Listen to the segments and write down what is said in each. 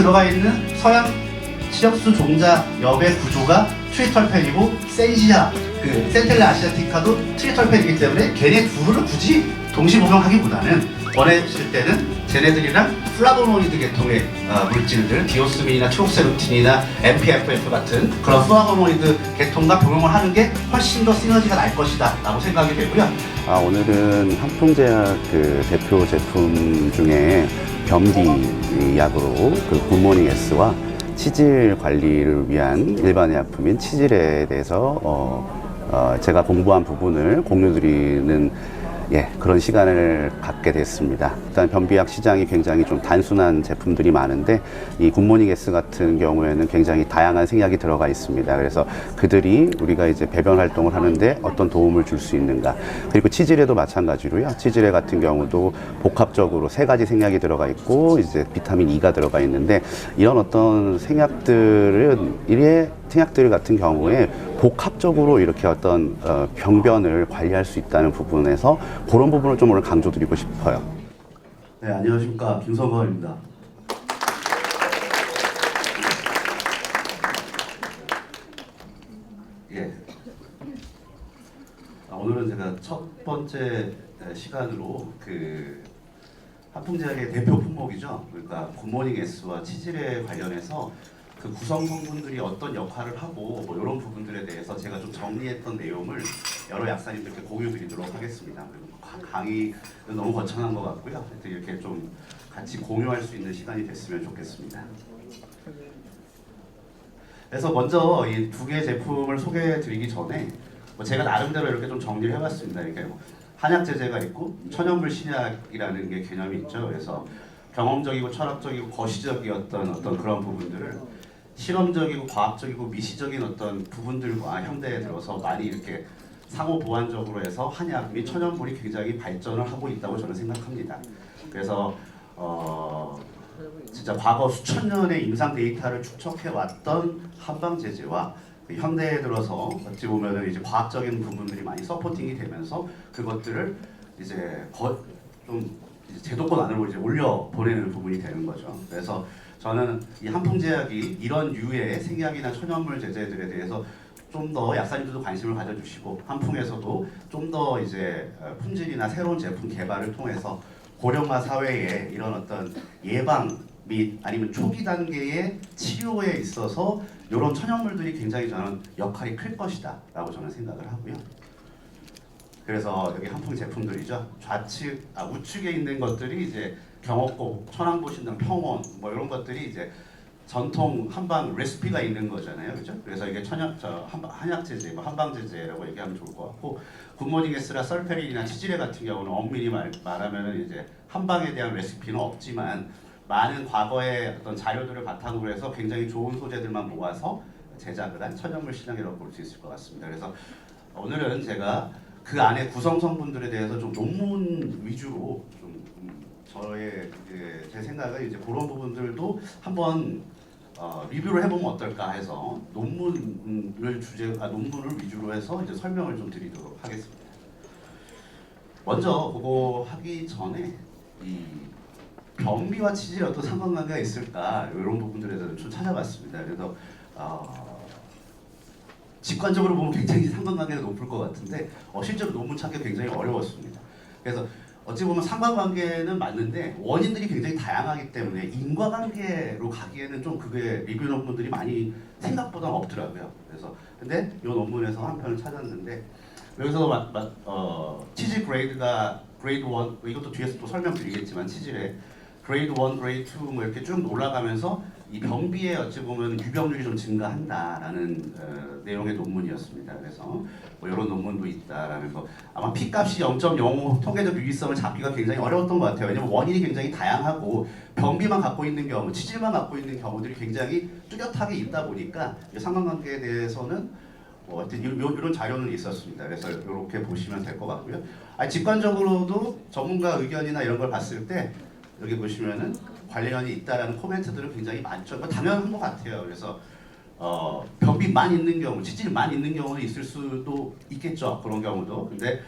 들어가 있는 서양 시력수 종자 엽의 구조가 트리털펜이고 센시아, 그 센텔라 아시아티카도 트리털펜이기 때문에 걔네 둘을 굳이 동시 복용하기보다는 원하실 때는 쟤네들이랑 플라보노이드 계통의 물질들, 디오스민이나 트록세루틴이나 MPFF 같은 그런 플라보노이드 계통과 병용을 하는 게 훨씬 더 시너지가 날 것이다 라고 생각이 되고요. 오늘은 한풍제약 그 대표 제품 중에 변비 약으로 그 굿모닝 S와 치질 관리를 위한 일반의 약품인 치질에 대해서 제가 공부한 부분을 공유드리는 그런 시간을 갖게 됐습니다. 일단 변비약 시장이 굉장히 좀 단순한 제품들이 많은데 이 굿모닝 S 같은 경우에는 굉장히 다양한 생약이 들어가 있습니다. 그래서 그들이 우리가 이제 배변 활동을 하는데 어떤 도움을 줄 수 있는가. 그리고 치질에도 마찬가지로요. 치질에 같은 경우도 복합적으로 3가지 생약이 들어가 있고 이제 비타민 E가 들어가 있는데 이런 어떤 생약들 같은 경우에 복합적으로 이렇게 어떤 병변을 관리할 수 있다는 부분에서 그런 부분을 좀 오늘 강조드리고 싶어요. 네, 안녕하십니까, 김성건입니다. 오늘은 제가 첫 번째 시간으로 그 한풍제약의 대표 품목이죠. 그러니까 굿모닝 S와 치질에 관련해서 그 구성 성분들이 어떤 역할을 하고 뭐 이런 부분들에 대해서 제가 좀 정리했던 내용을 여러 약사님들께 공유드리도록 하겠습니다. 그리고 강의는 너무 거창한 것 같고요. 하여튼 이렇게 좀 같이 공유할 수 있는 시간이 됐으면 좋겠습니다. 그래서 먼저 이 2개 제품을 소개해드리기 전에 뭐 제가 나름대로 이렇게 좀 정리를 해봤습니다. 이렇게 뭐 한약 제제가 있고 천연물 신약이라는 게 개념이 있죠. 그래서 경험적이고 철학적이고 거시적이었던 어떤 그런 부분들을 실험적이고 과학적이고 미시적인 어떤 부분들과 현대에 들어서 많이 이렇게 상호 보완적으로 해서 한약 및 천연물이 굉장히 발전을 하고 있다고 저는 생각합니다. 그래서 진짜 과거 수천 년의 임상 데이터를 추적해 왔던 한방 제제와 현대에 들어서 어찌 보면은 이제 과학적인 부분들이 많이 서포팅이 되면서 그것들을 이제 좀 제도권 안으로 이제 올려 보내는 부분이 되는 거죠. 그래서 저는 이 한풍제약이 이런 유의 생약이나 천연물 제제들에 대해서 좀 더 약사님들도 관심을 가져주시고 한풍에서도 좀 더 이제 품질이나 새로운 제품 개발을 통해서 고령화 사회에 이런 어떤 예방 및 아니면 초기 단계의 치료에 있어서 이런 천연물들이 굉장히 저는 역할이 클 것이다 라고 저는 생각을 하고요. 그래서 여기 한풍 제품들이죠. 우측에 있는 것들이 이제 경옥고, 천황보신당, 평원 뭐 이런 것들이 이제 전통 한방 레시피가 있는 거잖아요, 그죠? 그래서 이게 한약 제제, 뭐 한방 제제라고 얘기하면 좋을 것 같고, 굿모닝 S나 설페린이나 치질레 같은 경우는 엄밀히 말하면은 이제 한방에 대한 레시피는 없지만 많은 과거의 어떤 자료들을 바탕으로 해서 굉장히 좋은 소재들만 모아서 제작을 한 천연물 신약이라고 볼 수 있을 것 같습니다. 그래서 오늘은 제가 그 안에 구성 성분들에 대해서 좀 논문 위주로 좀 제 생각은 이제 그런 부분들도 한번 리뷰를 해보면 어떨까 해서 논문을 위주로 해서 이제 설명을 좀 드리도록 하겠습니다. 먼저 그거 하기 전에 이 변비와 치질에 어떤 상관관계가 있을까 이런 부분들에 대해서 좀 찾아봤습니다. 그래서 직관적으로 보면 굉장히 상관관계가 높을 것 같은데 실제로 논문 찾기 굉장히 어려웠습니다. 그래서 어찌 보면 상관관계는 맞는데 원인들이 굉장히 다양하기 때문에 인과관계로 가기에는 좀 그게 리뷰 논문들이 많이 생각보다 없더라고요. 그래서 근데 이 논문에서 한 편을 찾았는데 여기서 치질 그레이드가 그레이드 1 이것도 뒤에서 또 설명드리겠지만 치질에 그레이드 1, 그레이드 2 뭐 이렇게 쭉 올라가면서 이 변비에 어찌 보면 유병률이 좀 증가한다라는 내용의 논문이었습니다. 그래서 뭐 이런 논문도 있다라는 거. 아마 P값이 0.05 통계적 유기성을 잡기가 굉장히 어려웠던 것 같아요. 왜냐면 원인이 굉장히 다양하고 변비만 갖고 있는 경우, 치질만 갖고 있는 경우들이 굉장히 뚜렷하게 있다 보니까 이 상관관계에 대해서는 하여튼 이런 자료는 있었습니다. 그래서 이렇게 보시면 될 것 같고요. 직관적으로도 전문가 의견이나 이런 걸 봤을 때 여기 보시면은 관련이 있다라는 코멘트들은 굉장히 많죠. 당연한 것 같아요. 그래서 변비만 있는 경우, 치질만 있는 경우는 있을 수도 있겠죠. 그런 경우도. 근데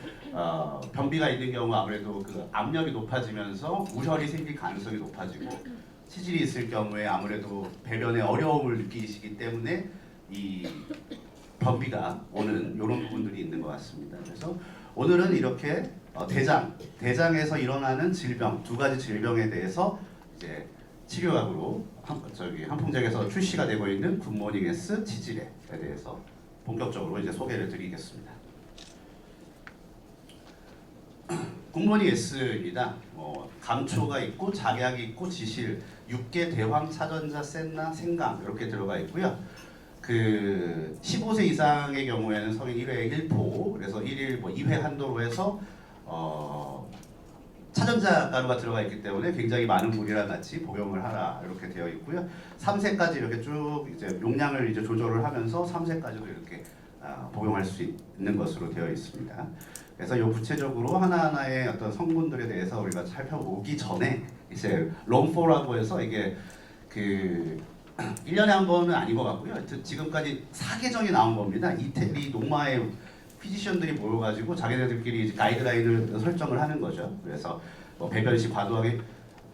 변비가 있는 경우 아무래도 그 압력이 높아지면서 우혈이 생길 가능성이 높아지고 치질이 있을 경우에 아무래도 배변에 어려움을 느끼시기 때문에 이 변비가 오는 이런 부분들이 있는 것 같습니다. 그래서 오늘은 이렇게 대장에서 일어나는 질병, 두 가지 질병에 대해서 이제 치료약으로 한풍제약에서 출시가 되고 있는 굿모닝 S 치질에 대해서 본격적으로 이제 소개를 드리겠습니다. 굿모닝 S입니다. 감초가 있고 작약이 있고 지실, 육계, 대황, 차전자, 센나, 생강 이렇게 들어가 있고요. 그 15세 이상의 경우에는 성인 1회에 1포, 그래서 1일 2회 한도로 해서 차전자 가루가 들어가 있기 때문에 굉장히 많은 분이랑 같이 복용을 하라 이렇게 되어 있고요. 3세까지 이렇게 쭉 이제 용량을 이제 조절을 하면서 3세까지도 이렇게 복용할 수 있는 것으로 되어 있습니다. 그래서 요 구체적으로 하나하나의 어떤 성분들에 대해서 우리가 살펴보기 전에 이제 롱포라고 해서 이게 그 1년에 한 번은 아닌 것 같고요. 지금까지 4계정이 나온 겁니다. 이태리 노마의 피지션들이 모여가지고 자기네들끼리 가이드라인을 설정을 하는 거죠. 그래서 배변시 과도하게,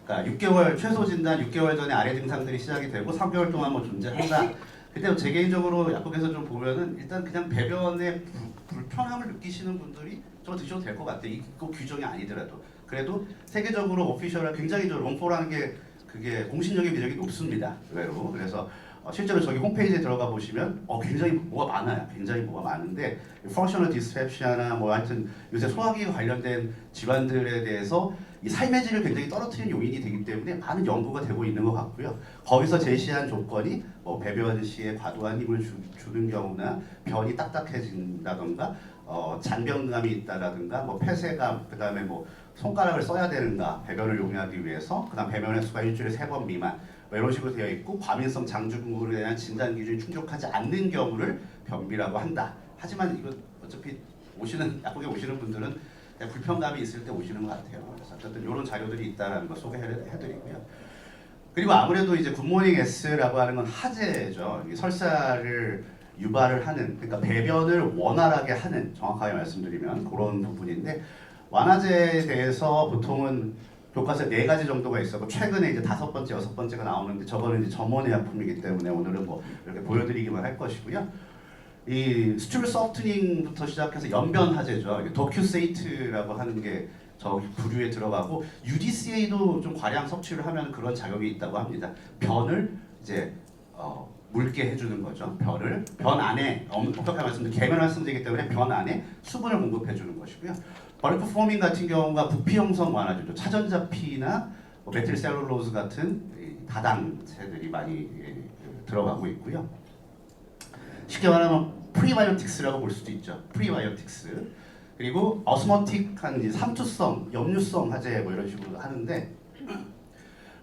그러니까 6개월 최소 진단 6개월 전에 아래 증상들이 시작이 되고 3개월 동안 존재한다. 근데 제 개인적으로 약국에서 좀 보면은 일단 그냥 배변에 불편함을 느끼시는 분들이 좀 드셔도 될 것 같아요. 이거 규정이 아니더라도. 그래도 세계적으로 오피셜한 굉장히 롱포라는 게 그게 공신력의 미력이 높습니다. 의외로. 그래서 실제로 저기 홈페이지에 들어가 보시면 굉장히 뭐가 많아요. 굉장히 뭐가 많은데 펑셔널 디스펩시아나 하여튼 요새 소화기 관련된 질환들에 대해서 이 삶의 질을 굉장히 떨어뜨리는 요인이 되기 때문에 많은 연구가 되고 있는 것 같고요. 거기서 제시한 조건이 배변 시에 과도한 힘을 주는 경우나 변이 딱딱해진다던가 잔변감이 있다라든가 폐쇄감, 그다음에 손가락을 써야 되는가 배변을 용이하기 위해서, 그다음 배변 횟수가 일주일에 3번 미만 이런 식으로 되어 있고, 과민성 장증후군에 대한 진단 기준이 충족하지 않는 경우를 변비라고 한다. 하지만 이거 어차피 약국에 오시는 분들은 그냥 불편감이 있을 때 오시는 것 같아요. 그래서 어쨌든 이런 자료들이 있다라는 거 소개를 해드리고요. 그리고 아무래도 이제 굿모닝 S라고 하는 건 하재죠. 설사를 유발을 하는, 그러니까 배변을 원활하게 하는, 정확하게 말씀드리면 그런 부분인데, 완화제에 대해서 보통은 교과서에 4가지 정도가 있었고 최근에 이제 5번째, 6번째가 나오는데 저거는 이제 전문의 약품이기 때문에 오늘은 이렇게 보여드리기만 할 것이고요. 이 스툴 소프트닝부터 시작해서 연변 하제죠. 도큐세이트라고 하는 게 저기 부류에 들어가고, UDCA도 좀 과량 섭취를 하면 그런 작용이 있다고 합니다. 변을 이제 묽게 해주는 거죠. 변 안에, 엄격하게 말씀드리면 계면 말씀드리기 때문에 변 안에 수분을 공급해주는 것이고요. 벌크 포밍 같은 경우가 부피 형성 완화제죠. 차전자피나 메틸셀룰로즈 같은 다당체들이 많이 들어가고 있고요. 쉽게 말하면 프리바이오틱스라고 볼 수도 있죠. 프리바이오틱스. 그리고 어스모틱한 삼투성, 염류성 하제 이런 식으로 하는데,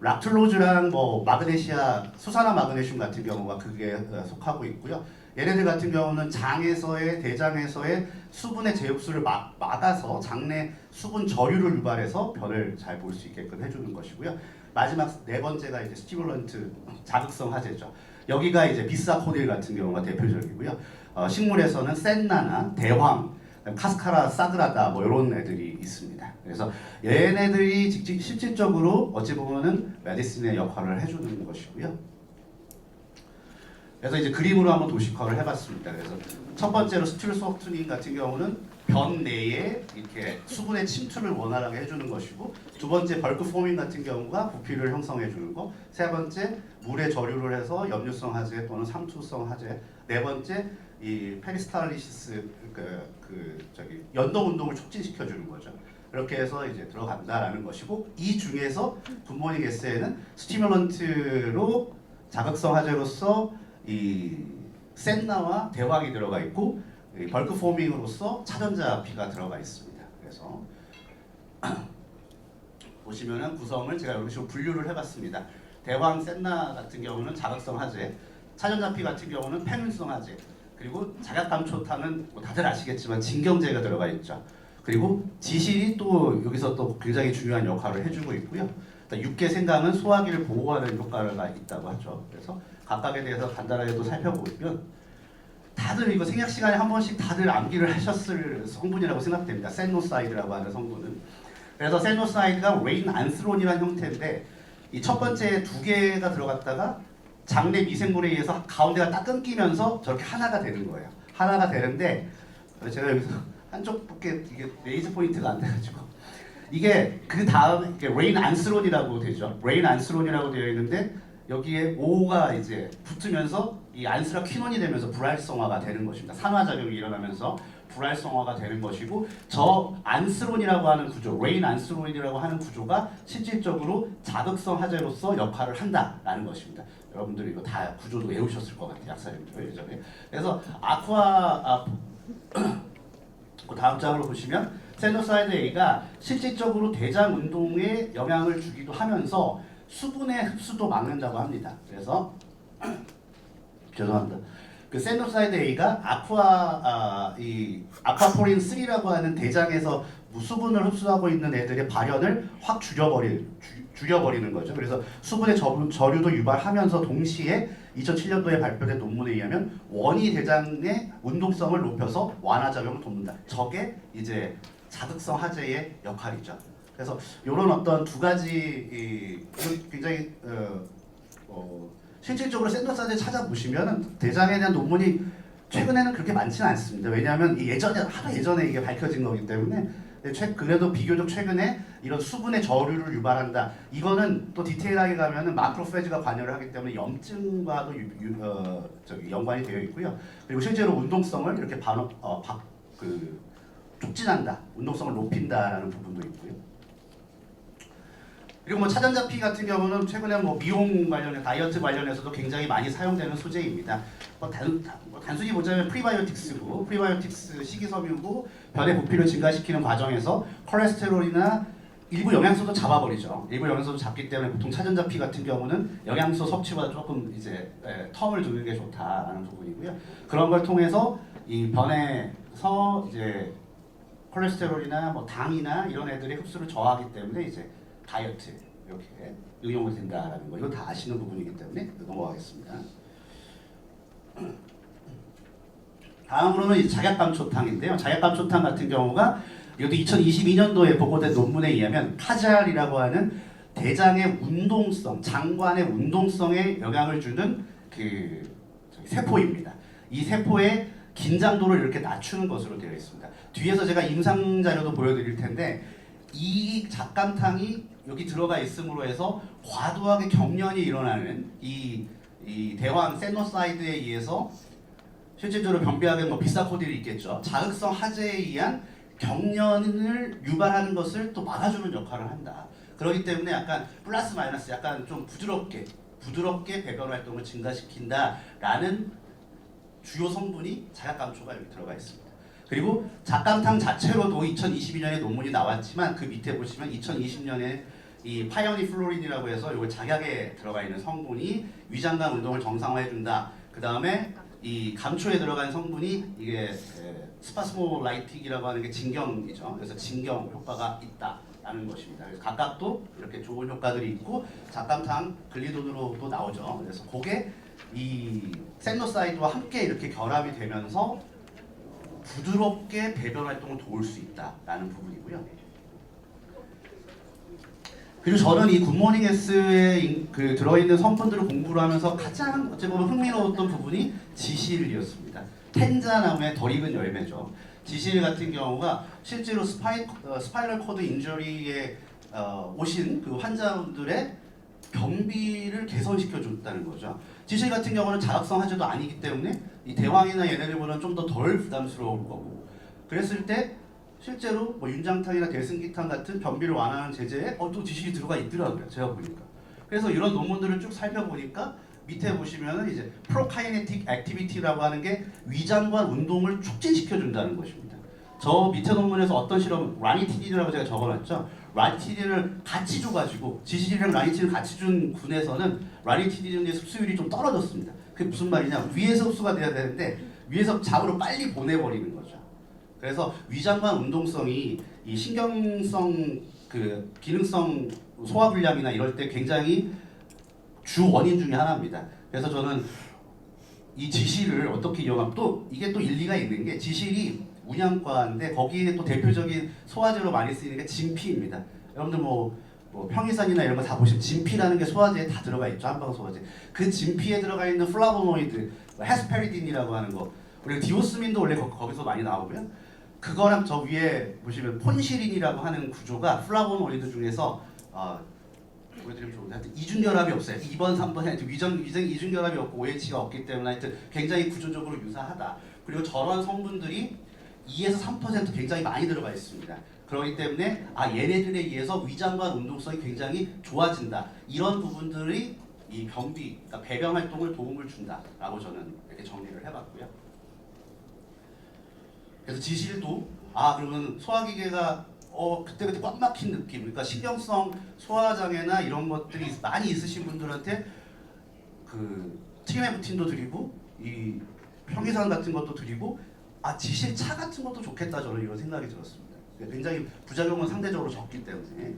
락툴로즈랑 마그네시아, 수산화 마그네슘 같은 경우가 그게 속하고 있고요. 얘네들 같은 경우는 대장에서의 수분의 제흡수를 막아서 장내 수분 저류를 유발해서 변을 잘 볼 수 있게끔 해주는 것이고요. 마지막 4번째가 이제 스티뮬런트, 자극성 하제죠. 여기가 이제 비사코닐 같은 경우가 대표적이고요. 식물에서는 센나나 대황, 카스카라 사그라다 이런 애들이 있습니다. 그래서 얘네들이 실질적으로 어찌 보면은 메디슨의 역할을 해주는 것이고요. 그래서 이제 그림으로 한번 도식화를 해봤습니다. 그래서 첫 번째로 스틸 소프트닝 같은 경우는 변 내에 이렇게 수분의 침투를 원활하게 해주는 것이고, 두 번째 벌크 포밍 같은 경우가 부피를 형성해주는 거, 세 번째 물에 절유를 해서 염류성 하제 또는 삼투성 하제, 네 번째 이 페리스탈리시스 연동 운동을 촉진시켜주는 거죠. 이렇게 해서 이제 들어간다라는 것이고, 이 중에서 굿모닝 S에는 스티뮬런트로 자극성 하제로서 이 센나와 대황이 들어가 있고, 벌크 포밍으로서 차전자 피가 들어가 있습니다. 그래서 보시면은 구성을 제가 이런 식으로 분류를 해봤습니다. 대황, 센나 같은 경우는 자극성 하제, 차전자 피 같은 경우는 페민성 하제, 그리고 자약감초탕은 다들 아시겠지만 진경제가 들어가 있죠. 그리고 지실이 또 여기서 또 굉장히 중요한 역할을 해주고 있고요. 육계 생강은 소화기를 보호하는 효과가 있다고 하죠. 그래서 각각에 대해서 간단하게 또 살펴보면, 다들 이거 생약 시간에 한 번씩 다들 암기를 하셨을 성분이라고 생각됩니다. 세노사이드라고 하는 성분은. 그래서 세노사이드가 레인 안스론이라는 형태인데, 이 첫 번째 두 개가 들어갔다가 장내 미생물에 의해서 가운데가 딱 끊기면서 저렇게 하나가 되는 거예요. 하나가 되는데 제가 여기서 한쪽밖에 이게 레이즈 포인트가 안 돼가지고 이게 그 다음 이게 레인 안스론이라고 되죠. 레인 안스론이라고 되어 있는데 여기에 O가 이제 붙으면서 이 안스라 퀴논이 되면서 불활성화가 되는 것입니다. 산화작용이 일어나면서 불활성화가 되는 것이고 저 안스론이라고 하는 구조, 레인 안스론이라고 하는 구조가 실질적으로 자극성 화재로서 역할을 한다라는 것입니다. 여러분들이 이거 다 구조도 외우셨을 것 같아요. 약사님들 예전에. 그래서 그 다음 장으로 보시면 세노사이드 A가 실질적으로 대장 운동에 영향을 주기도 하면서 수분의 흡수도 막는다고 합니다. 그래서 죄송합니다. 그 세노사이드 A가 아쿠아포린 3라고 하는 대장에서 수분을 흡수하고 있는 애들의 발현을 확 줄여버리는 거죠. 그래서 수분의 저류도 유발하면서 동시에 2007년도에 발표된 논문에 의하면 원이 대장의 운동성을 높여서 완화 작용을 돕는다. 저게 이제 자극성 화재의 역할이죠. 그래서 이런 어떤 두 가지 굉장히 실질적으로 샌더사이드 찾아보시면 대장에 대한 논문이 최근에는 그렇게 많지는 않습니다. 왜냐하면 하도 예전에 이게 밝혀진 거기 때문에 그래도 비교적 최근에 이런 수분의 저류를 유발한다. 이거는 또 디테일하게 가면은 마크로페지가 관여를 하기 때문에 염증과도 연관이 되어 있고요. 그리고 실제로 운동성을 이렇게 촉진한다, 운동성을 높인다라는 부분도 있고요. 그리고 뭐 차전자피 같은 경우는 최근에 뭐 미용 관련해 다이어트 관련해서도 굉장히 많이 사용되는 소재입니다. 단순히 보자면 프리바이오틱스고 프리바이오틱스 식이섬유고 변의 부피를 증가시키는 과정에서 콜레스테롤이나 일부 영양소도 잡아버리죠. 일부 영양소도 잡기 때문에 보통 차전자피 같은 경우는 영양소 섭취보다 조금 이제 텀을 두는 게 좋다라는 부분이고요. 그런 걸 통해서 이 변에서 이제 콜레스테롤이나 뭐 당이나 이런 애들의 흡수를 저하하기 때문에 이제 다이어트 이렇게 응용이 된다라는 거 이거 다 아시는 부분이기 때문에 넘어가겠습니다. 다음으로는 이제 자약감초탕인데요. 자약감초탕 같은 경우가 이것도 2022년도에 보고된 논문에 의하면 카잘이라고 하는 대장의 운동성, 장관의 운동성에 영향을 주는 그 세포입니다. 이 세포의 긴장도를 이렇게 낮추는 것으로 되어 있습니다. 뒤에서 제가 임상 자료도 보여드릴 텐데 이 작감탕이 여기 들어가 있음으로 해서 과도하게 경련이 일어나는 이 대왕 세노사이드에 의해서 실질적으로 변비하게 뭐 비사코딜이 있겠죠. 자극성 화재에 의한 경련을 유발하는 것을 또 막아주는 역할을 한다. 그렇기 때문에 약간 플러스 마이너스 약간 좀 부드럽게 배변 활동을 증가시킨다라는 주요 성분이 자약감초가 여기 들어가 있습니다. 그리고 작감탕 자체로도 2022년에 논문이 나왔지만 그 밑에 보시면 2020년에 이 파이오니 플로린이라고 해서 이거 작약에 들어가 있는 성분이 위장관 운동을 정상화해준다. 그 다음에 이 감초에 들어간 성분이 이게 스파스모라이틱이라고 하는 게 진경이죠. 그래서 진경 효과가 있다라는 것입니다. 그래서 각각도 이렇게 좋은 효과들이 있고 작감탕 글리돈으로도 나오죠. 그래서 그게 이 샌노사이드와 함께 이렇게 결합이 되면서 부드럽게 배변 활동을 도울 수 있다라는 부분이고요. 그리고 저는 이 굿모닝 S에 그 들어있는 성분들을 공부를 하면서 가장 어찌 보면 흥미로웠던 부분이 지실이었습니다. 텐자나무의 덜 익은 열매죠. 지실 같은 경우가 실제로 스파이럴 코드 인저리에 오신 그 환자분들의 변비를 개선시켜 줬다는 거죠. 지실 같은 경우는 자극성 화재도 아니기 때문에 이 대왕이나 얘네들보다는 좀 더 덜 부담스러울 거고 그랬을 때 실제로 뭐 윤장탕이나 대승기탕 같은 변비를 완화하는 제제에 또 지실이 들어가 있더라고요. 제가 보니까. 그래서 이런 논문들을 쭉 살펴보니까 밑에 보시면은 이제 프로카이네틱 액티비티라고 하는 게 위장관 운동을 촉진시켜 준다는 것입니다. 저 밑에 논문에서 어떤 실험 라니티딘이라고 제가 적어놨죠. 라니티딘을 같이 줘가지고 지실이랑 라니티딘을 같이 준 군에서는 라니티딘의 흡수율이 좀 떨어졌습니다. 그게 무슨 말이냐? 위에서 흡수가 돼야 되는데 위에서 잡으로 빨리 보내버리는 거죠. 그래서 위장관 운동성이 이 신경성 그 기능성 소화불량이나 이럴 때 굉장히 주 원인 중에 하나입니다. 그래서 저는 이 지실을 어떻게 이용하면 또 이게 또 일리가 있는 게 지실이 문양과인데 거기에 또 대표적인 소화제로 많이 쓰이는 게 진피입니다. 여러분들 뭐 뭐 평이산이나 이런 거 다 보시면 진피라는 게 소화제에 다 들어가 있죠. 한방 소화제. 그 진피에 들어가 있는 플라보노이드, 헤스페리딘이라고 하는 거. 우리 디오스민도 원래 거기서 많이 나오고요. 그거랑 저 위에 보시면 폰시린이라고 하는 구조가 플라보노이드 중에서 보여드리면 좋은데 하여튼 이중결합이 없어요. 2번, 3번 하여튼 위전 이중결합이 없고 OH가 없기 때문에 하여튼 굉장히 구조적으로 유사하다. 그리고 저런 성분들이 2에서 3% 굉장히 많이 들어가 있습니다. 그렇기 때문에 얘네들에 의해서 위장관 운동성이 굉장히 좋아진다. 이런 부분들이 이 변비, 그러니까 배변 활동을 도움을 준다라고 저는 이렇게 정리를 해봤고요. 그래서 지실도 그러면 소화기계가 그때그때 꽉 막힌 느낌, 그러니까 신경성 소화장애나 이런 것들이 많이 있으신 분들한테 그 트리메부틴도 드리고 이 평기산 같은 것도 드리고 지실차 같은 것도 좋겠다, 저는 이런 생각이 들었습니다. 굉장히 부작용은 상대적으로 적기 때문에.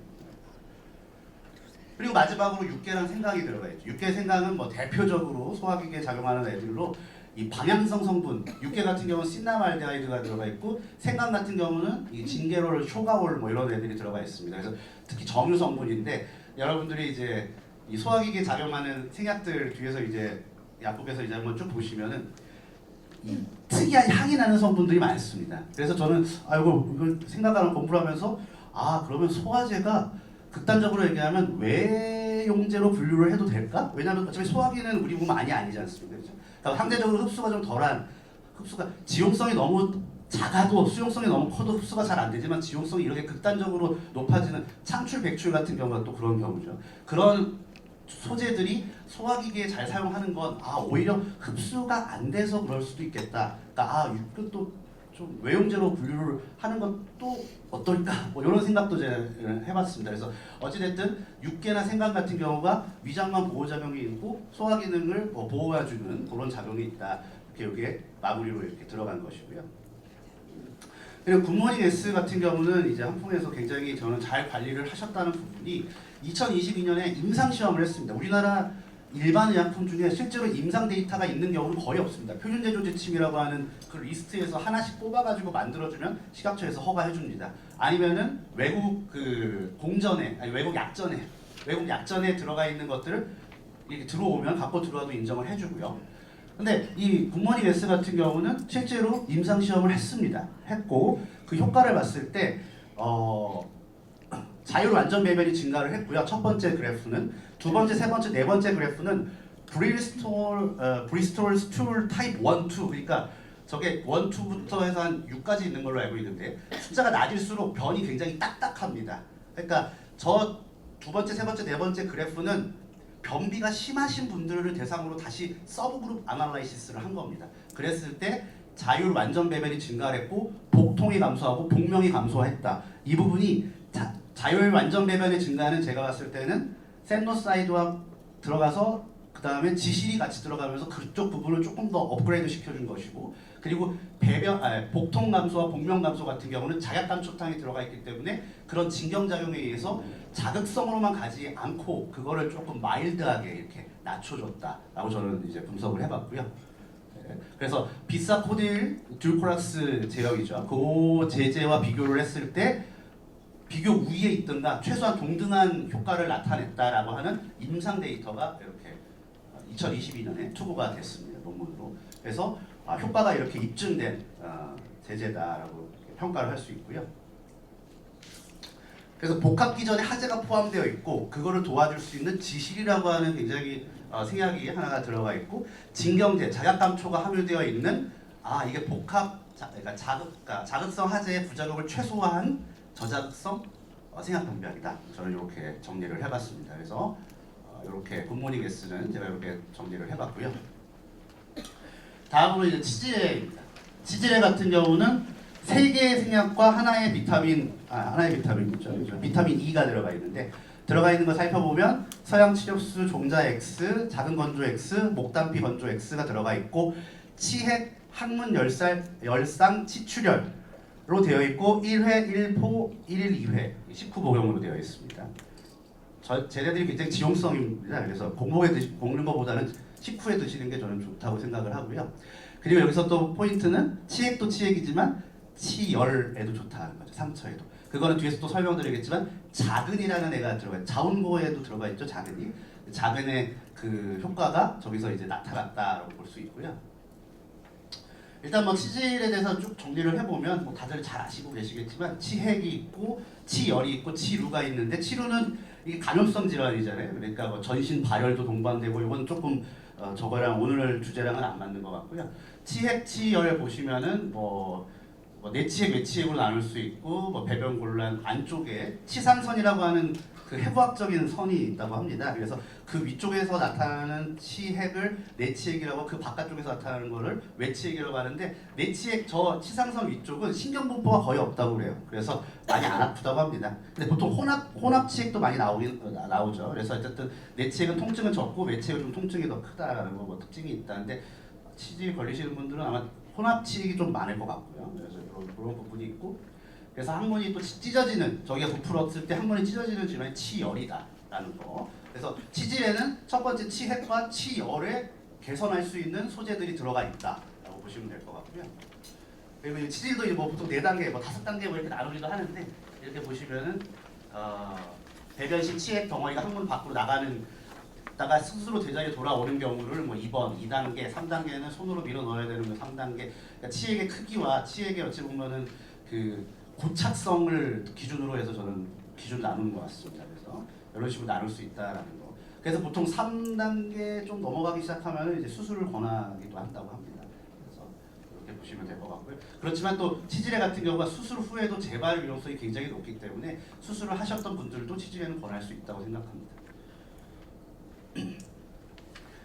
그리고 마지막으로 육계랑 생강이 들어가 있죠. 육계 생강은 뭐 대표적으로 소화기계에 작용하는 애들로 이 방향성 성분, 육계 같은 경우는 신나말데하이드가 들어가 있고 생강 같은 경우는 이 진게롤, 쇼가올 뭐 이런 애들이 들어가 있습니다. 그래서 특히 점유 성분인데 여러분들이 이제 이 소화기계에 작용하는 생약들 뒤에서 이제 약국에서 이제 한번 쭉 보시면은 이 특이한 향이 나는 성분들이 많습니다. 그래서 저는 이걸 생각하는 공부를 하면서 그러면 소화제가 극단적으로 얘기하면 외용제로 분류를 해도 될까? 왜냐하면 어차피 소화기는 우리 몸 아니지 않습니까? 그렇죠? 그러니까 상대적으로 흡수가 좀 덜한, 흡수가 지용성이 너무 작아도 수용성이 너무 커도 흡수가 잘 안 되지만 지용성이 이렇게 극단적으로 높아지는 창출, 백출 같은 경우가 또 그런 경우죠. 그런 소재들이 소화기계에 잘 사용하는 건 오히려 흡수가 안 돼서 그럴 수도 있겠다. 그러니까 육근도 좀 외용제로 분류를 하는 것도 어떨까? 뭐 이런 생각도 제가 해봤습니다. 그래서 어찌됐든 육계나 생강 같은 경우가 위장관 보호 작용이 있고 소화 기능을 보호해주는 그런 작용이 있다. 이렇게 여기에 마무리로 이렇게 들어간 것이고요. 그리고 굿모닝 S 같은 경우는 이제 한풍에서 굉장히 저는 잘 관리를 하셨다는 부분이 2022년에 임상 시험을 했습니다. 우리나라 일반 의약품 중에 실제로 임상 데이터가 있는 경우는 거의 없습니다. 표준 제조 지침이라고 하는 그 리스트에서 하나씩 뽑아가지고 만들어주면 식약처에서 허가해줍니다. 아니면은 외국 그 공전에, 외국 약전에 들어가 있는 것들을 이렇게 들어오면 갖고 들어와도 인정을 해주고요. 근데 이 굿모닝 S 같은 경우는 실제로 임상 시험을 했고 그 효과를 봤을 때 자율 완전 배변이 증가를 했고요. 첫 번째 그래프는, 두 번째, 세 번째, 네 번째 그래프는 브리스톨 스툴 타입 1, 2, 그러니까 저게 1, 2부터 해서 한 6까지 있는 걸로 알고 있는데 숫자가 낮을수록 변이 굉장히 딱딱합니다. 그러니까 저 두 번째, 세 번째, 네 번째 그래프는 변비가 심하신 분들을 대상으로 다시 서브그룹 아날라이시스를 한 겁니다. 그랬을 때 자율 완전 배변이 증가했고 복통이 감소하고 복명이 감소했다. 이 부분이 자율 완전 배변의 증가는 제가 봤을 때는 샌노사이드와 들어가서 그 다음에 지실이 같이 들어가면서 그쪽 부분을 조금 더 업그레이드 시켜준 것이고, 그리고 복통 감소와 복명 감소 같은 경우는 자약감초탕이 들어가 있기 때문에 그런 진경작용에 의해서 자극성으로만 가지 않고 그거를 조금 마일드하게 이렇게 낮춰줬다라고 저는 이제 분석을 해봤고요. 그래서 비사코딜 듀코락스 제형이죠. 그 제제와 비교를 했을 때 비교 우위에 있든가 최소한 동등한 효과를 나타냈다라고 하는 임상 데이터가 이렇게 2022년에 투고가 됐습니다. 논문으로. 그래서 효과가 이렇게 입증된 제제다라고 평가를 할 수 있고요. 그래서 복합 기전에 하재가 포함되어 있고 그거를 도와줄 수 있는 지실이라고 하는 굉장히 생약이 하나가 들어가 있고, 진경제, 자약감초가 함유되어 있는 이게 그러니까 자극성 하재의 부작용을 최소화한 저자극성 생약 변비약이다. 저는 이렇게 정리를 해봤습니다. 그래서 이렇게 굿모닝 S는 제가 이렇게 정리를 해봤고요. 다음으로 이제 치질레입니다. 치질레 같은 경우는 3개의 생약과 하나의 비타민이죠. 비타민 E가 들어가 있는데 들어가 있는 거 살펴보면 서양 치력수 종자 X, 작은 건조 X, 목단피 건조 X가 들어가 있고 치핵, 항문 열상 치출혈로 되어 있고 1회, 1포, 1일 2회, 식후 복용으로 되어 있습니다. 쟤네들이 굉장히 지용성입니다. 그래서 공복에 먹는 것보다는 식후에 드시는 게 저는 좋다고 생각을 하고요. 그리고 여기서 또 포인트는 치핵도 치핵이지만 치열에도 좋다는 거죠. 상처에도. 그거는 뒤에서 또 설명드리겠지만 자근이라는 애가 들어가요. 자운고에도 들어가 있죠. 자근이. 자근의 그 효과가 저기서 이제 나타났다라고 볼 수 있고요. 일단 뭐 치질에 대해서 쭉 정리를 해보면 뭐 다들 잘 아시고 계시겠지만 치핵이 있고 치열이 있고 치루가 있는데 치루는 이게 감염성 질환이잖아요. 그러니까 뭐 전신 발열도 동반되고 이건 조금 저거랑 오늘 주제랑은 안 맞는 것 같고요. 치핵, 치열 보시면은 뭐 내치핵, 외치핵으로 나눌 수 있고 뭐 배변 곤란 안쪽에 치상선이라고 하는 그 해부학적인 선이 있다고 합니다. 그래서 그 위쪽에서 나타나는 치핵을 내치핵이라고 그 바깥쪽에서 나타나는 거를 외치핵이라고 하는데 내치핵 저 치상선 위쪽은 신경분포가 거의 없다고 그래요. 그래서 많이 안 아프다고 합니다. 근데 보통 혼합치핵도 많이 나오죠. 그래서 어쨌든 내치핵은 통증은 적고 외치핵은 좀 통증이 더 크다라는 거 뭐 특징이 있다는데 치질 걸리시는 분들은 아마 혼합치핵이 좀 많을 것 같고요. 그래서 그런 부분이 있고. 그래서 항문이 또 찢어지는 저기가 부풀었을 때 항문이 찢어지는 질환이 치열이다라는 거. 그래서 치질에는 첫 번째 치핵과 치열에 개선할 수 있는 소재들이 들어가 있다라고 보시면 될 것 같고요. 그리고 이 치질도 뭐 보통 4단계, 뭐 5단계 뭐 이렇게 나누기도 하는데 이렇게 보시면은 배변식 치핵 덩어리가 항문 밖으로 나가 스스로 제자리에 돌아오는 경우를 뭐 2번, 2단계, 3단계는 손으로 밀어 넣어야 되는 거 3단계. 그러니까 치핵의 크기와 치핵의 어찌 보면은 그 고착성을 기준으로 해서 저는 기준을 나누는 것 같습니다. 그래서 이런 식으로 나눌 수 있다라는 거. 그래서 보통 3단계 좀 넘어가기 시작하면 이제 수술을 권하기도 한다고 합니다. 그래서 이렇게 보시면 될 것 같고요. 그렇지만 또 치질애 같은 경우가 수술 후에도 재발 위험성이 굉장히 높기 때문에 수술을 하셨던 분들도 치질애는 권할 수 있다고 생각합니다.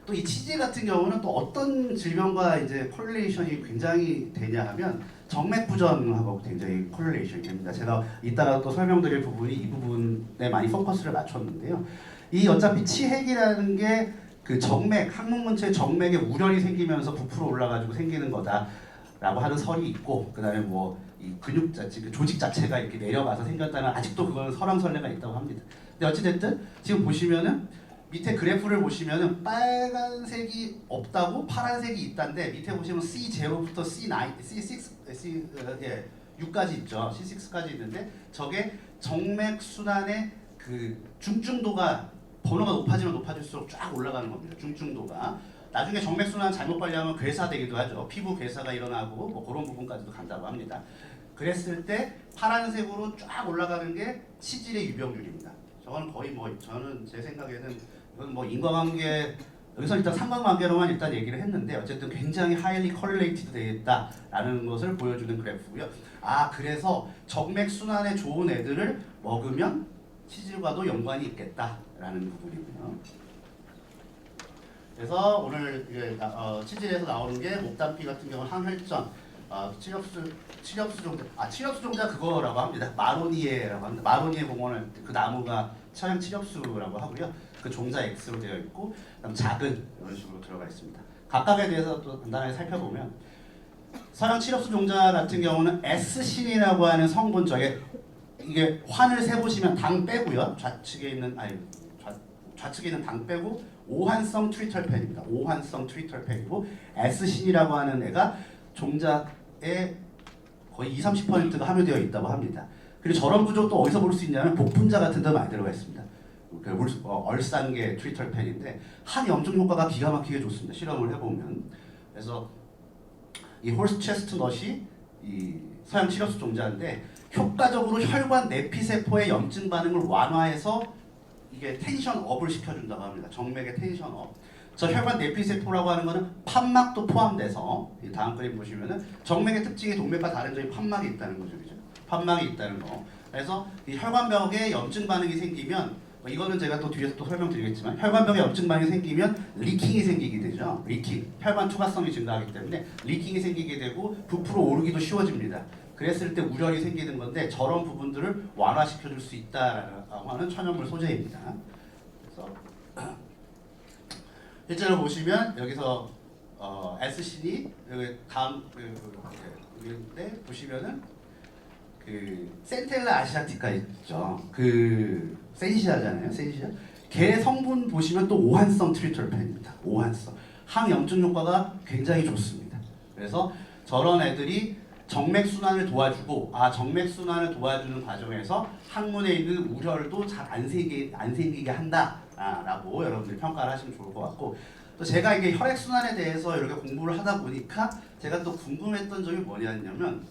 또 이 치질 같은 경우는 또 어떤 질병과 이제 콜레이션이 굉장히 되냐 하면 정맥부전하고 굉장히 콜레이션이 됩니다. 제가 이따가 또 설명드릴 부분이 이 부분에 많이 포커스를 맞췄는데요. 이 어차피 치핵이라는 게 그 정맥, 항문 근처에 정맥에 우열이 생기면서 부풀어 올라가지고 생기는 거다라고 하는 설이 있고, 그다음에 뭐 이 근육 자체, 그 조직 자체가 이렇게 내려가서 생겼다는 아직도 그거는 설왕설래가 있다고 합니다. 근데 어찌됐든 지금 보시면은 밑에 그래프를 보시면은 빨간색이 없다고 파란색이 있다는데 밑에 보시면 C0부터 C6까지 있죠. C6까지 있는데 저게 정맥 순환의 그 중증도가 번호가 높아지면 높아질수록 쫙 올라가는 겁니다. 중증도가. 나중에 정맥 순환 잘못 관리하면 괴사되기도 하죠. 피부 괴사가 일어나고 뭐 그런 부분까지도 간다고 합니다. 그랬을 때 파란색으로 쫙 올라가는 게 치질의 유병률입니다. 저거는 거의 뭐 저는 제 생각에는 이건 뭐 인과관계 여기서 일단 상관관계로만 일단 얘기를 했는데 어쨌든 굉장히 highly correlated 되어 있다라는 것을 보여주는 그래프고요. 아 그래서 정맥 순환에 좋은 애들을 먹으면 치질과도 연관이 있겠다라는 부분이고요. 그래서 오늘 이제 치질에서 나오는 게 목단피 같은 경우는 항혈전, 치력수 종자 그거라고 합니다. 마로니에라고 합니다. 마로니에 공원을 그 나무가 서양 치력수라고 하고요. 그 종자 X로 되어 있고, 그다음 작은 이런 식으로 들어가 있습니다. 각각에 대해서 또 간단하게 살펴보면 서양 치력수 종자 같은 경우는 S신이라고 하는 성분 저게 이게 환을 세 보시면 당 빼고요. 좌측에 있는 당 빼고 오한성 트리털펜입니다. 오한성 트리털펜이고 S신이라고 하는 애가 종자에 거의 20-30%가 함유되어 있다고 합니다. 그리고 저런 구조도 어디서 볼 수 있냐면 복분자 같은 데 많이 들어가 있습니다. 얼쌍계 트리털펜인데 항염증 효과가 기가 막히게 좋습니다. 실험을 해보면. 그래서 이 홀스 체스트넛이 이 서양 치료수 종자인데 효과적으로 혈관 내피세포의 염증 반응을 완화해서 이게 텐션업을 시켜준다고 합니다. 정맥의 텐션업. 저 혈관 내피세포라고 하는 거는 판막도 포함돼서 이 다음 그림 보시면은 정맥의 특징이 동맥과 다른 점이 판막이 있다는 거죠, 그죠? 판막이 있다는 거. 그래서 이 혈관벽에 염증 반응이 생기면 이거는 제가 또 뒤에서 또 설명드리겠지만 혈관벽에 염증 반응이 생기면 리킹이 생기게 되죠. 리킹. 혈관 투과성이 증가하기 때문에 리킹이 생기게 되고 부풀어 오르기도 쉬워집니다. 그랬을 때 우열이 생기는 건데 저런 부분들을 완화시켜줄 수 있다라고 하는 천연물 소재입니다. 그래서 실제로 보시면 여기서 S신이 여기 다음 여기인데 보시면은 그 센텔라 아시아티카 있죠. 그 센시아잖아요. 센시아. 걔 성분 보시면 또 오한성 트리털펜입니다. 오한성. 항염증 효과가 굉장히 좋습니다. 그래서 저런 애들이 정맥 순환을 도와주고 정맥 순환을 도와주는 과정에서 항문에 있는 우혈도 잘 안 생기게 한다라고 여러분들이 평가를 하시면 좋을 것 같고 또 제가 이게 혈액 순환에 대해서 이렇게 공부를 하다 보니까 제가 또 궁금했던 점이 뭐냐면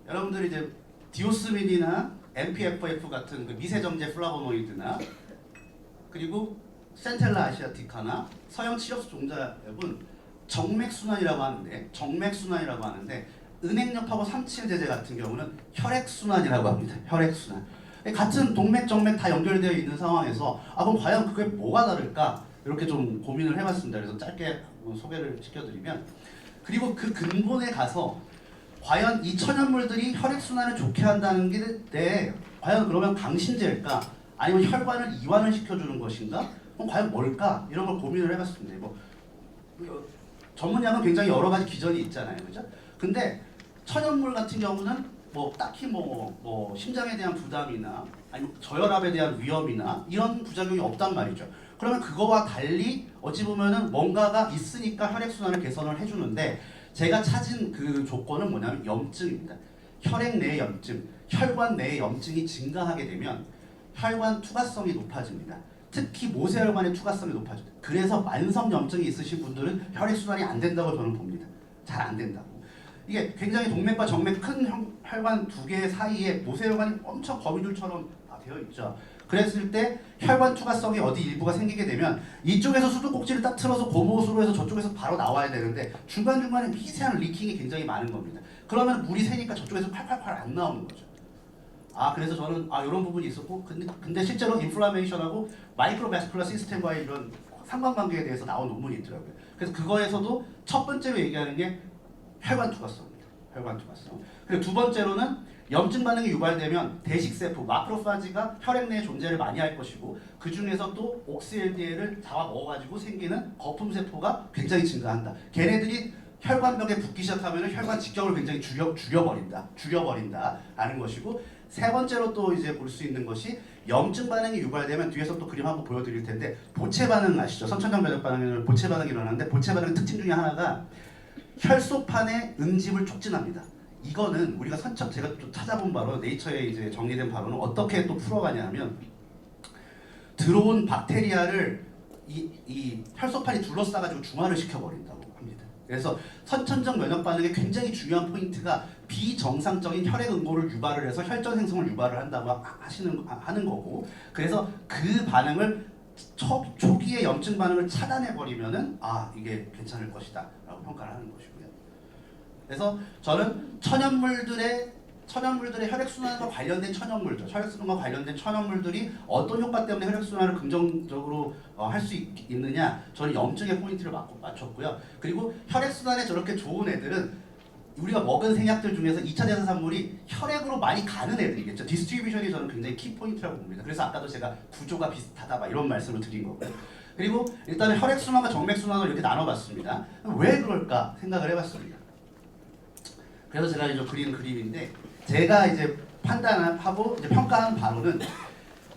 여러분들이 이제 디오스민이나 MPFF 같은 그 미세정제 플라보노이드나 그리고 센텔라 아시아티카나 서양 치료수 종자액은 정맥순환이라고 하는데 은행엽하고 37제제 같은 경우는 혈액순환이라고 합니다. 혈액순환. 같은 동맥, 정맥 다 연결되어 있는 상황에서 그럼 과연 그게 뭐가 다를까? 이렇게 좀 고민을 해봤습니다. 그래서 짧게 소개를 시켜드리면 그리고 그 근본에 가서 과연 이 천연물들이 혈액순환을 좋게 한다는 게 과연 그러면 강신제일까? 아니면 혈관을 이완을 시켜주는 것인가? 그럼 과연 뭘까? 이런 걸 고민을 해봤습니다. 전문약은 굉장히 여러 가지 기전이 있잖아요, 그죠? 근데 천연물 같은 경우는 딱히 심장에 대한 부담이나 아니면 저혈압에 대한 위험이나 이런 부작용이 없단 말이죠. 그러면 그거와 달리 어찌 보면은 뭔가가 있으니까 혈액순환을 개선을 해주는데 제가 찾은 그 조건은 뭐냐면 염증입니다. 혈액 내의 염증, 혈관 내의 염증이 증가하게 되면 혈관 투과성이 높아집니다. 특히 모세혈관의 투과성이 높아집니다. 그래서 만성 염증이 있으신 분들은 혈액순환이 안 된다고 저는 봅니다. 잘 안 된다고. 이게 굉장히 동맥과 정맥 큰 혈관 두 개 사이에 모세혈관이 엄청 거미줄처럼 되어 있죠. 그랬을 때 혈관 투과성이 어디 일부가 생기게 되면 이쪽에서 수도꼭지를 딱 틀어서 고무호수로 해서 저쪽에서 바로 나와야 되는데 중간중간에 미세한 리킹이 굉장히 많은 겁니다. 그러면 물이 새니까 저쪽에서 팔팔팔 안 나오는 거죠. 그래서 저는 이런 부분이 있었고 근데 실제로 인플라메이션하고 마이크로바스큘러 시스템과의 이런 상관관계에 대해서 나온 논문이 있더라고요. 그래서 그거에서도 첫 번째로 얘기하는 게 혈관 투과성입니다. 혈관 투과성. 그리고 두 번째로는 염증 반응이 유발되면 대식세포, 마크로파지가 혈액 내에 존재를 많이 할 것이고 그 중에서 또 옥스LDL을 잡아 먹어가지고 생기는 거품세포가 굉장히 증가한다. 걔네들이 혈관벽에 붙기 시작하면 혈관 직경을 굉장히 줄여버린다라는 것이고 세 번째로 또 이제 볼 수 있는 것이 염증 반응이 유발되면 뒤에서 또 그림 한번 보여드릴 텐데 보채 반응 아시죠? 선천적 면역 반응에는 보채 반응이 일어나는데 보채 반응의 특징 중에 하나가 혈소판의 응집을 촉진합니다. 이거는 우리가 제가 좀 찾아본 바로 네이처에 이제 정리된 바로는 어떻게 또 풀어가냐면 들어온 박테리아를 이 혈소판이 둘러싸가지고 중화를 시켜버린다고 합니다. 그래서 선천적 면역 반응의 굉장히 중요한 포인트가 비정상적인 혈액 응고를 유발을 해서 혈전 생성을 유발을 한다고 하는 거고 그래서 그 반응을 초기의 염증 반응을 차단해 버리면은 이게 괜찮을 것이다 라고 평가를 하는 것이고요. 그래서 저는 천연물들의 혈액순환과 관련된 혈액순환과 관련된 천연물들이 어떤 효과 때문에 혈액순환을 긍정적으로 할 수 있느냐 저는 염증의 포인트를 맞췄고요. 그리고 혈액순환에 저렇게 좋은 애들은 우리가 먹은 생약들 중에서 2차 대사산물이 혈액으로 많이 가는 애들이겠죠. 디스트리뷰션이 저는 굉장히 키포인트라고 봅니다. 그래서 아까도 제가 구조가 비슷하다 이런 말씀을 드린 거고요. 그리고 일단은 혈액순환과 정맥순환을 이렇게 나눠봤습니다. 왜 그럴까 생각을 해봤습니다. 그래서 제가 이제 그린 그림인데 제가 이제 판단하고 이제 평가한 바로는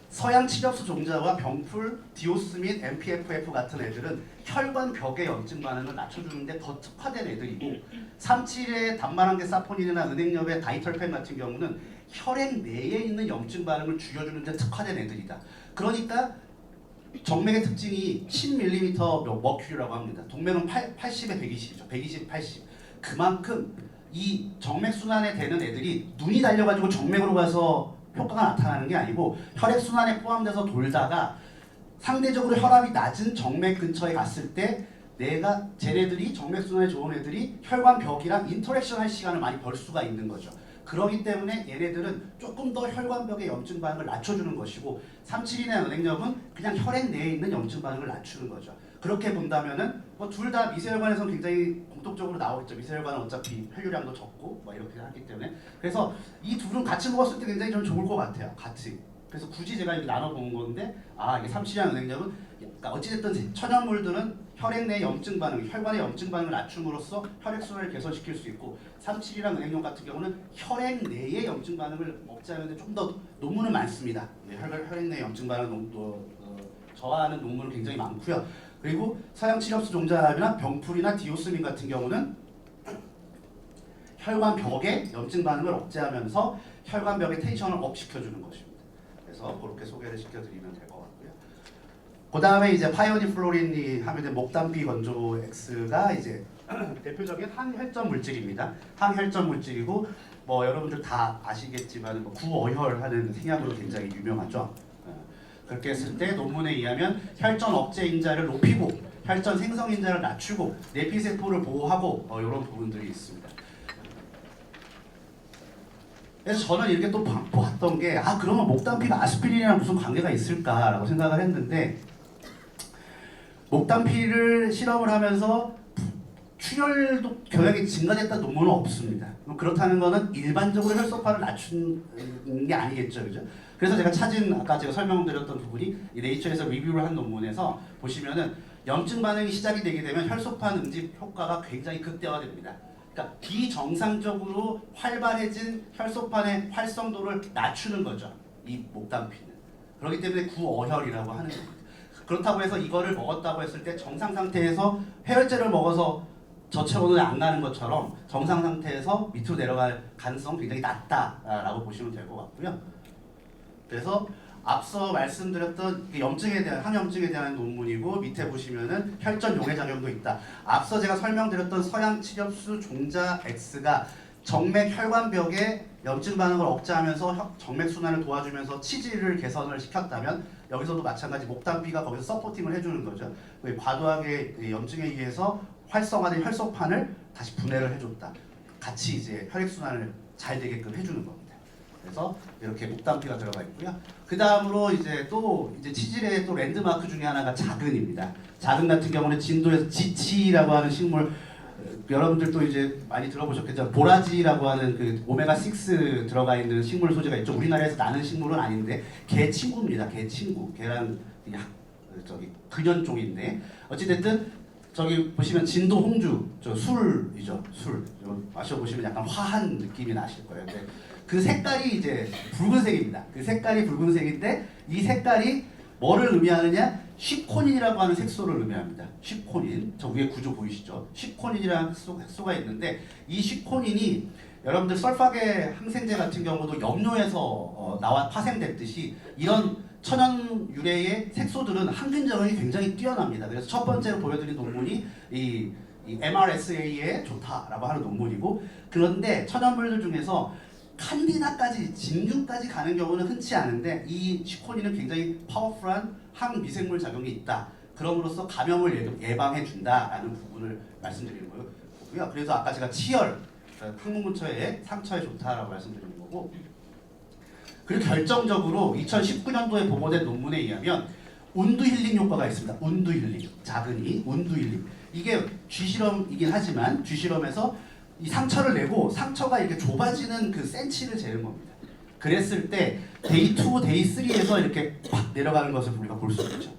서양 치력수 종자와 병풀, 디오스민, MPFF 같은 애들은 혈관 벽의 염증 반응을 낮춰주는데 더 특화된 애들이고 37의 단말항계 사포닌이나 은행엽의 다이털펜 같은 경우는 혈액 내에 있는 염증 반응을 줄여주는데 특화된 애들이다. 그러니까 정맥의 특징이 10mm 머큐리라고 합니다. 동맥은 80에 120이죠. 120, 80. 그만큼 이 정맥 순환에 되는 애들이 눈이 달려가지고 정맥으로 가서 효과가 나타나는 게 아니고 혈액 순환에 포함돼서 돌다가 상대적으로 혈압이 낮은 정맥 근처에 갔을 때 쟤네들이 정맥 순환에 좋은 애들이 혈관 벽이랑 인터랙션 할 시간을 많이 벌 수가 있는 거죠. 그렇기 때문에 얘네들은 조금 더 혈관벽의 염증 반응을 낮춰주는 것이고 37이나 은행염은 그냥 혈액 내에 있는 염증 반응을 낮추는 거죠. 그렇게 본다면은 둘 다 미세혈관에서는 굉장히 공통적으로 나오겠죠. 미세혈관은 어차피 혈류량도 적고 이렇게 하기 때문에 그래서 이 둘은 같이 먹었을 때 굉장히 좀 좋을 것 같아요. 같이. 그래서 굳이 제가 이렇게 나눠본 건데 이게 37이나 은행염은 그러니까 어찌됐든 천연물들은 혈액 내 염증 반응, 혈관의 염증 반응을 낮춤으로써 혈액 순환을 개선시킬 수 있고 37이랑 은행염 같은 경우는 혈액 내의 염증 반응을 억제하는데 좀 더 논문은 많습니다. 혈액 내 염증 반응을 저하하는 논문은 굉장히 많고요. 그리고 서양 치력수 종자압이나 병풀이나 디오스민 같은 경우는 혈관벽의 염증 반응을 억제하면서 혈관벽의 텐션을 업 시켜주는 것입니다. 그래서 그렇게 소개를 시켜드리면 될 것 같고요. 그 다음에 이제 파이오니플로린이 하면 목단피 건조 X가 이제 대표적인 항혈전 물질입니다. 항혈전 물질이고 뭐 여러분들 다 아시겠지만 뭐 구어혈하는 생약으로 굉장히 유명하죠. 그렇게 했을 때 논문에 의하면 혈전 억제 인자를 높이고 혈전 생성 인자를 낮추고 내피세포를 보호하고 이런 부분들이 있습니다. 그래서 저는 이렇게 또 봤던 게 그러면 목단피가 아스피린이랑 무슨 관계가 있을까라고 생각을 했는데 목단피를 실험을 하면서 출혈도 경향이 증가됐다는 논문은 없습니다. 그렇다는 것은 일반적으로 혈소판을 낮추는 게 아니겠죠, 그죠? 그래서 제가 찾은 아까 제가 설명드렸던 부분이 이 네이처에서 리뷰를 한 논문에서 보시면은 염증 반응이 시작이 되게 되면 혈소판 응집 효과가 굉장히 극대화됩니다. 그러니까 비정상적으로 활발해진 혈소판의 활성도를 낮추는 거죠. 이 목단피는. 그렇기 때문에 구어혈이라고 하는 겁니다. 그렇다고 해서 이거를 먹었다고 했을 때 정상 상태에서 해열제를 먹어서 저체온을 안 가는 것처럼 정상 상태에서 밑으로 내려갈 가능성 굉장히 낮다라고 보시면 될 것 같고요. 그래서 앞서 말씀드렸던 염증에 대한 항염증에 대한 논문이고 밑에 보시면은 혈전 용해 작용도 있다. 앞서 제가 설명드렸던 서양 치렵수 종자 X가 정맥 혈관벽의 염증 반응을 억제하면서 정맥 순환을 도와주면서 치질을 개선을 시켰다면 여기서도 마찬가지 목단피가 거기서 서포팅을 해주는 거죠. 과도하게 염증에 의해서 활성화된 혈소판을 다시 분해를 해줬다. 같이 이제 혈액 순환을 잘 되게끔 해주는 겁니다. 그래서 이렇게 목단피가 들어가 있고요. 그 다음으로 이제 또 이제 치질의 또 랜드마크 중에 하나가 자근입니다. 자근 같은 경우는 진도에서 지치라고 하는 식물 여러분들도 이제 많이 들어보셨겠죠. 보라지라고 하는 그 오메가6 들어가 있는 식물 소재가 있죠. 우리나라에서 나는 식물은 아닌데 개 친구입니다. 개 친구. 개랑 저기 근현종인데 어찌됐든 저기 보시면 진도 홍주 저 술이죠. 술 마셔보시면 약간 화한 느낌이 나실 거예요. 근데 그 색깔이 이제 붉은색입니다. 그 색깔이 붉은색인데 이 색깔이 뭐를 의미하느냐? 쉬코닌이라고 하는 색소를 의미합니다. 쉬코닌. 저 위에 구조 보이시죠? 쉬코닌이라는 색소가 있는데 이 쉬코닌이 여러분들 설파계 항생제 같은 경우도 염료에서 나와 파생됐듯이 이런 천연 유래의 색소들은 항균 작용이 굉장히 뛰어납니다. 그래서 첫 번째로 보여드린 논문이 이 MRSA에 좋다라고 하는 논문이고 그런데 천연물들 중에서 칸디다까지 진균까지 가는 경우는 흔치 않은데 이 시코닌은 굉장히 파워풀한 항미생물 작용이 있다. 그럼으로써 감염을 예방해 준다라는 부분을 말씀드리는 거고요. 그래서 아까 제가 치열, 항문근처에 상처에 좋다라고 말씀드리는 거고 그리고 결정적으로 2019년도에 보고된 논문에 의하면 운두 힐링 효과가 있습니다. 운두 힐링, 자근이 운두 힐링. 이게 쥐실험이긴 하지만 쥐실험에서 이 상처를 내고 상처가 이렇게 좁아지는 그 센치를 재는 겁니다. 그랬을 때 데이 2, 데이 3에서 이렇게 팍 내려가는 것을 우리가 볼 수 있죠.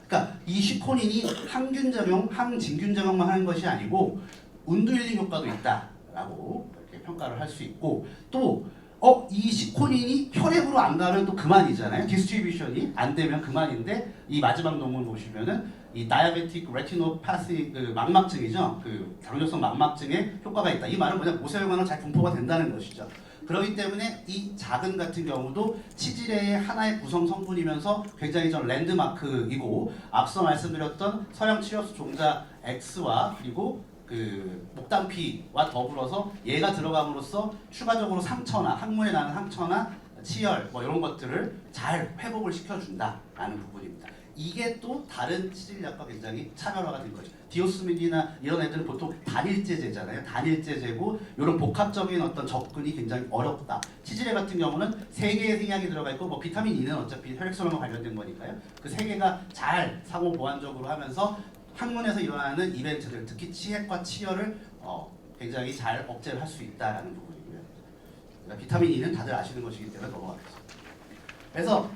그러니까 이 쉬코닌이 항균 작용, 항진균 작용만 하는 것이 아니고 운두 힐링 효과도 있다라고 이렇게 평가를 할 수 있고 또 이 시코닌이 혈액으로 안 가면 또 그만이잖아요. 디스트리뷰션이 안 되면 그만인데 이 마지막 논문 보시면은 이 다이아베틱 레티노파시 그 망막증이죠. 그 당뇨성 망막증에 효과가 있다. 이 말은 뭐냐? 모세혈관으로 잘 분포가 된다는 것이죠. 그렇기 때문에 이 자근 같은 경우도 치질의 하나의 구성 성분이면서 굉장히 좀 랜드마크이고 앞서 말씀드렸던 서양 치료수 종자 X와 그리고 그 목단피와 더불어서 얘가 들어감으로써 추가적으로 상처나 항문에 나는 상처나 치열 뭐 이런 것들을 잘 회복을 시켜준다라는 부분입니다. 이게 또 다른 치질약과 굉장히 차별화가 된 거죠. 디오스민이나 이런 애들은 보통 단일제제잖아요. 단일제제고 이런 복합적인 어떤 접근이 굉장히 어렵다. 치질애 같은 경우는 3개의 생약이 들어가 있고 뭐 비타민 E는 어차피 혈액순환과 관련된 거니까요. 그 3개가 잘 상호 보완적으로 하면서 항문에서 일어나는 이벤트들, 특히 치핵과 치열을 굉장히 잘 억제를 할 수 있다라는 부분이고요. 그러니까 비타민 E는 다들 아시는 것이기 때문에 넘어가겠습니다. 그래서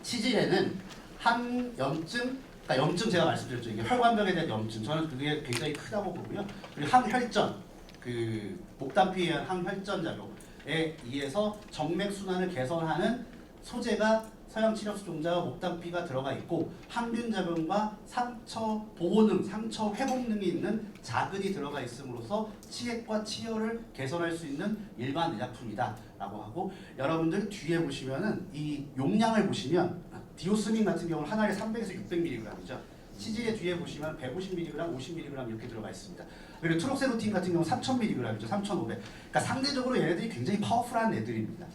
치질에는 항염증, 그러니까 염증 제가 말씀드렸죠. 이게 혈관벽에 대한 염증, 저는 그게 굉장히 크다고 보고요. 그리고 항혈전, 그 목단피에 의한 항혈전 작용에 의해서 정맥 순환을 개선하는 소재가 서양 치력수 종자와 목단비가 들어가 있고 항균 작용과 상처 보호능, 상처 회복능이 있는 자근이 들어가 있음으로써 치액과 치열을 개선할 수 있는 일반 의약품이다라고 하고 여러분들 뒤에 보시면은 이 용량을 보시면 디오스민 같은 경우는 하나에 300에서 600mg이죠. 치질의 뒤에 보시면 150mg, 50mg 이렇게 들어가 있습니다. 그리고 트록세루틴 같은 경우 3000mg이죠. 3500. 그러니까 상대적으로 얘네들이 굉장히 파워풀한 애들입니다.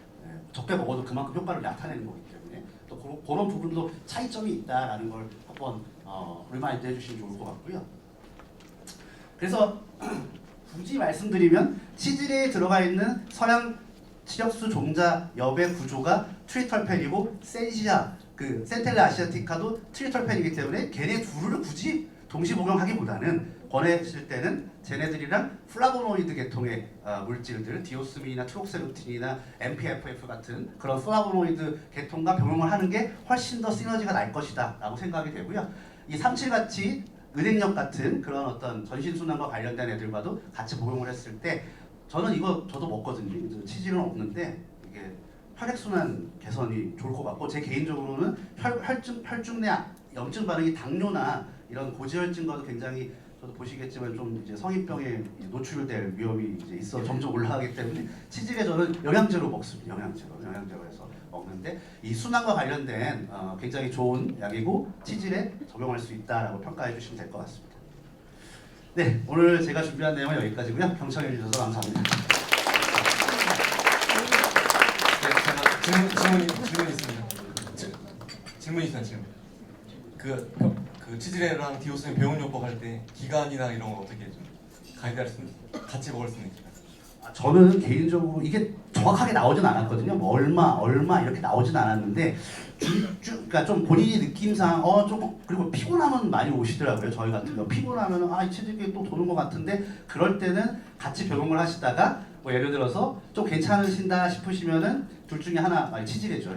적게 먹어도 그만큼 효과를 나타내는 거기 때문에 또 그런 부분도 차이점이 있다라는 걸 한번 리마인드 해주시면 좋을 것 같고요. 그래서 굳이 말씀드리면 치질에 들어가 있는 서양 치력수 종자 엽의 구조가 트리털펜이고 센시아 그 센텔라 아시아티카도 트리털펜이기 때문에 걔네 둘을 굳이 동시 복용하기보다는 권했을 때는 쟤네들이랑 플라보노이드 계통의 물질들 디오스민이나 트록세루틴이나 MPFF 같은 그런 플라보노이드 계통과 병용을 하는 게 훨씬 더 시너지가 날 것이다 라고 생각이 되고요. 이 삼칠같이 은행력 같은 그런 어떤 전신순환과 관련된 애들과도 같이 복용을 했을 때 저는 이거 저도 먹거든요. 치질은 없는데 이게 혈액순환 개선이 좋을 것 같고 제 개인적으로는 혈중 내 염증 반응이 당뇨나 이런 고지혈증과도 굉장히 저도 보시겠지만 좀 이제 성인병에 노출될 위험이 이제 있어 점점 올라가기 때문에 치질에 저는 영양제로 먹습니다. 영양제로 해서 먹는데 이 순환과 관련된 굉장히 좋은 약이고 치질에 적용할 수 있다라고 평가해 주시면 될 것 같습니다. 네, 오늘 제가 준비한 내용은 여기까지고요. 경청해 주셔서 감사합니다. 질문이 있습니다. 질문이 있습니다. 그 치질레랑 디오스민 배운요법 할 때 기간이나 이런 거 어떻게 좀 가이드할 수 있는 같이 먹을 수 있는 기간? 저는 개인적으로 이게 정확하게 나오진 않았거든요. 뭐 얼마 이렇게 나오진 않았는데 그러니까 좀 본인이 느낌상 좀 그리고 피곤하면 많이 오시더라고요. 저희 같은 경우 피곤하면은 이 치질이 또 도는 것 같은데 그럴 때는 같이 병용을 하시다가 뭐 예를 들어서 좀 괜찮으신다 싶으시면은 둘 중에 하나 치질이죠.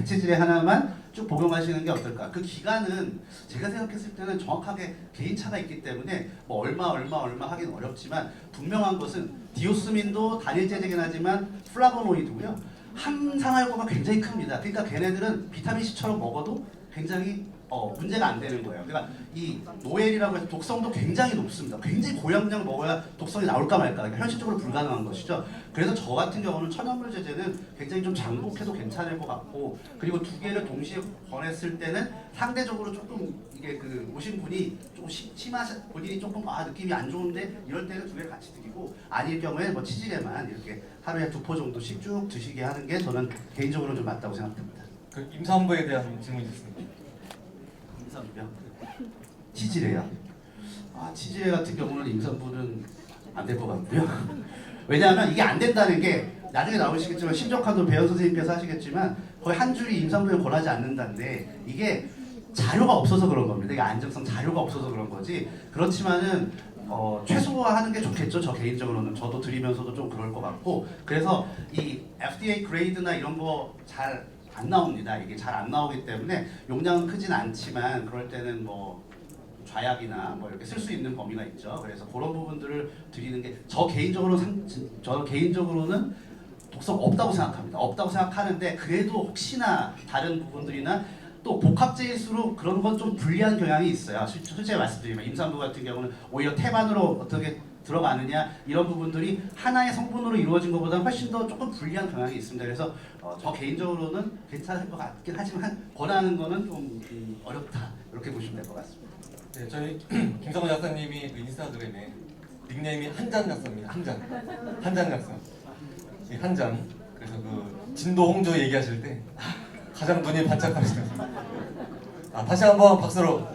치질에 하나만 쭉 복용하시는 게 어떨까? 그 기간은 제가 생각했을 때는 정확하게 개인차가 있기 때문에 뭐 얼마 하긴 어렵지만 분명한 것은 디오스민도 단일제제긴 하지만 플라보노이드고요. 항상활효가 굉장히 큽니다. 그러니까 걔네들은 비타민 C처럼 먹어도 굉장히 문제가 안 되는 거예요. 그러니까 이 노엘이라고 해서 독성도 굉장히 높습니다. 굉장히 고양량 먹어야 독성이 나올까 말까. 그러니까 현실적으로 불가능한 것이죠. 그래서 저 같은 경우는 천연물 제제는 굉장히 좀 장복해도 괜찮을 것 같고 그리고 두 개를 동시에 권했을 때는 상대적으로 조금 이게 그 오신 분이 조금 심하신 본인이 조금 느낌이 안 좋은데 이럴 때는 두 개를 같이 드리고 아닐 경우에 뭐 치질에만 이렇게 하루에 2포 정도씩 쭉 드시게 하는 게 저는 개인적으로 좀 맞다고 생각합니다. 그 임산부에 대한 질문이 있습니다. 임산부요? 치질에요? 치질에 같은 경우는 임산부는 안 될 것 같고요. 왜냐하면 이게 안 된다는 게 나중에 나오시겠지만 심적한도 배현 선생님께서 하시겠지만 거의 한 줄이 임산부에 권하지 않는다는데 이게 자료가 없어서 그런 겁니다. 이게 안정성 자료가 없어서 그런 거지. 그렇지만은 최소화하는 게 좋겠죠. 저 개인적으로는 저도 드리면서도 좀 그럴 것 같고 그래서 이 FDA 그레이드나 이런 거 잘 안 나옵니다. 이게 잘 안 나오기 때문에 용량은 크진 않지만 그럴 때는 뭐 좌약이나 뭐 이렇게 쓸 수 있는 범위가 있죠. 그래서 그런 부분들을 드리는 게 저 개인적으로는 독성 없다고 생각합니다. 없다고 생각하는데 그래도 혹시나 다른 부분들이나 또 복합제일수록 그런 건 좀 불리한 경향이 있어요. 솔직히 말씀드리면 임산부 같은 경우는 오히려 태반으로 어떻게 들어가느냐 이런 부분들이 하나의 성분으로 이루어진 것보다 훨씬 더 조금 불리한 경향이 있습니다. 그래서 저 개인적으로는 괜찮을 것 같긴 하지만 권하는 거는 좀 어렵다 이렇게 보시면 될 것 같습니다. 네, 저희 김성원 약사님이 그 인스타그램에 닉네임이 한잔 약사입니다. 한잔 약사. 이 한잔. 그래서 그 진도 홍조 얘기하실 때 가장 눈이 반짝하시더라고요. 다시 한번 박수로.